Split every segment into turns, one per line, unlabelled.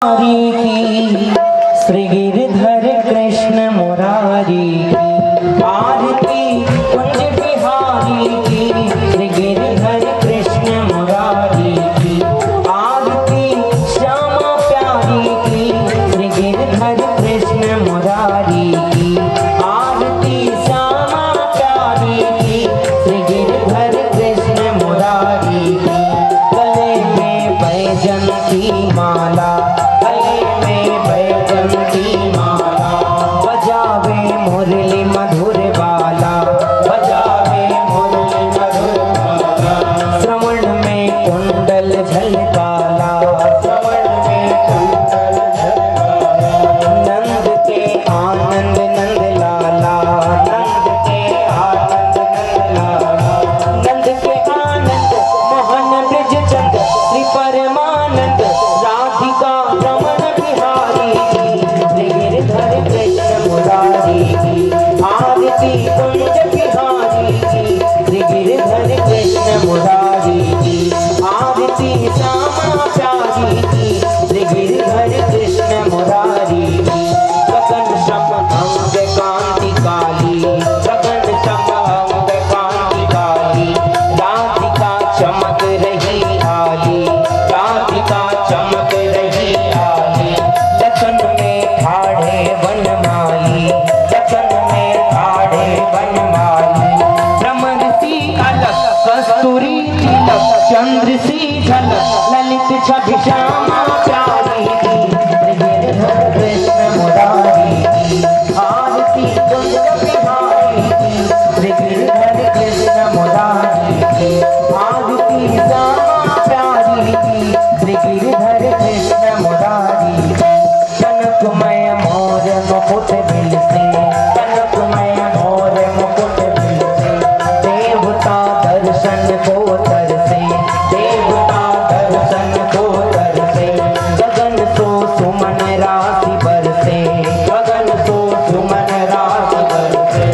की श्री गिरधर कृष्ण मुरारी की आरती कुंज बिहारी की श्री गिरधर कृष्ण मुरारी की आरती श्यामा प्यारी की श्री गिरधर कृष्ण मुरारी की आरती श्यामा प्यारी की श्री गिरधर कृष्ण मुरारी की गले में बैजंती माला मुरली मधुर बाला बजावे मुरली मधुर बाला श्रवण में कुंडल झलकाला श्रवण में कुंडल झलकाला नंद के आनंद नंद लाला नंद के आनंद नंद लाला नंद के आनंद मोहन ब्रज चंद श्री परमानंद राधिका रमण बिहारी श्री गिरधर कृष्ण मुरारी आरती कुंज बिहारी की श्री गिरधर कृष्ण मुरारी की आरती श्यामा प्यारी की श्री गिरधर कृष्ण मुरारी की गगन सम अंग कांति काली गगन सम अंग कांति काली राधिका चमक रही आली राधिका चमक रही आली लखन में ठाढ़े वनमाली लखन में ठाढ़े वनमाली भ्रमर सी अलग कस्तूरी तिलक चंद्र सी झलक ललित छवि श्यामा प्यारी की श्री गिरधर कृष्ण मुरारी की आरती कुंज बिहारी की श्री गिरधर कृष्ण मुरारी की आरती श्यामा प्यारी की श्री गिरधर कृष्ण मुरारी की कनकमय मोर मुकुट बिल से कनकमय मोर मुकुट बिल से देवता दर्शन को तरसे देवता दर्शन को तरसे गगन सो सुमन राशि बरसे गगन सो सुमन राशि बरसे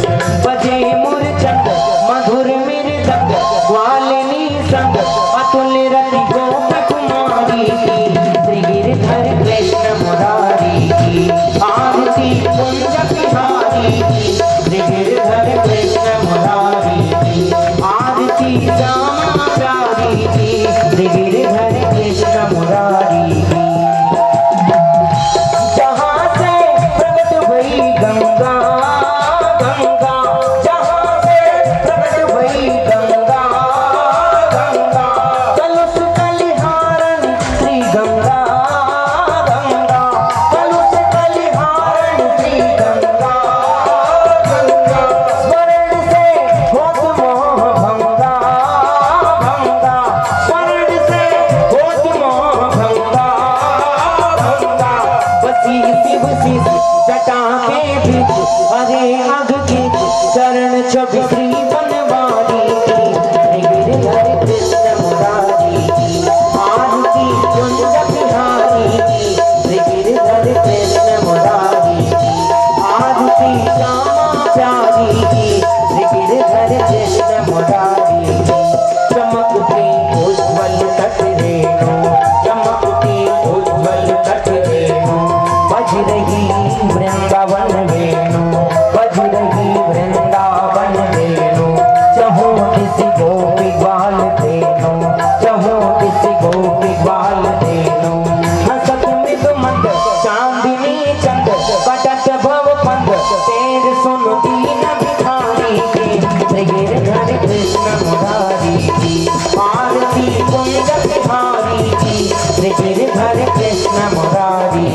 बजे मूर्छंद मधुर मृदंग ग्वालिनी संग अतुल्य रति गोप कुमारी की श्री गिरधर कृष्ण मुरारी की आरती कुंज बिहारी की श्री गिरधर कृष्ण मुरारी की आरती श्यामा प्यारी की श्री गिरधर कृष्ण मुरारी की जहाँ से प्रकट हुई गंगा गंगा जहाँ से प्रकट हुई गंगा गंगा कलुष कलिहारण श्री गंगा गंगा कलुष कलिहारण श्री गंगा गंगा स्वर्ण से होत मोह भंगा भंगा स्वर्ण से होत मोह भंगा भंगा बसी शिव शिव जटा के बीच हरे अघ के चरण छवि श्री बनवारी की श्री गिरधर कृष्ण मुरारी की आरती कुंज बिहारी की श्री गिरधर कृष्ण मुरारी की आरती श्यामा प्यारी की श्री गिरधर कृष्ण मुरारी की चमकती उज्ज्वल तट रेणु चमकती उज्ज्वल तट रेणु बज रही वृंदावन वेणु बज रही वृंदावन वेणु चहो किसी गोपी ग्वाल देनु चहो किसी गोपी ग्वाल देनु हंसत मृदु मंद चांदनी चंद पटत भव पंद तेर सुन दीन भिखारी की श्री गिरधर कृष्ण मुरारी की आरती कुंज बिहारी की श्री गिरधर कृष्ण मुरारी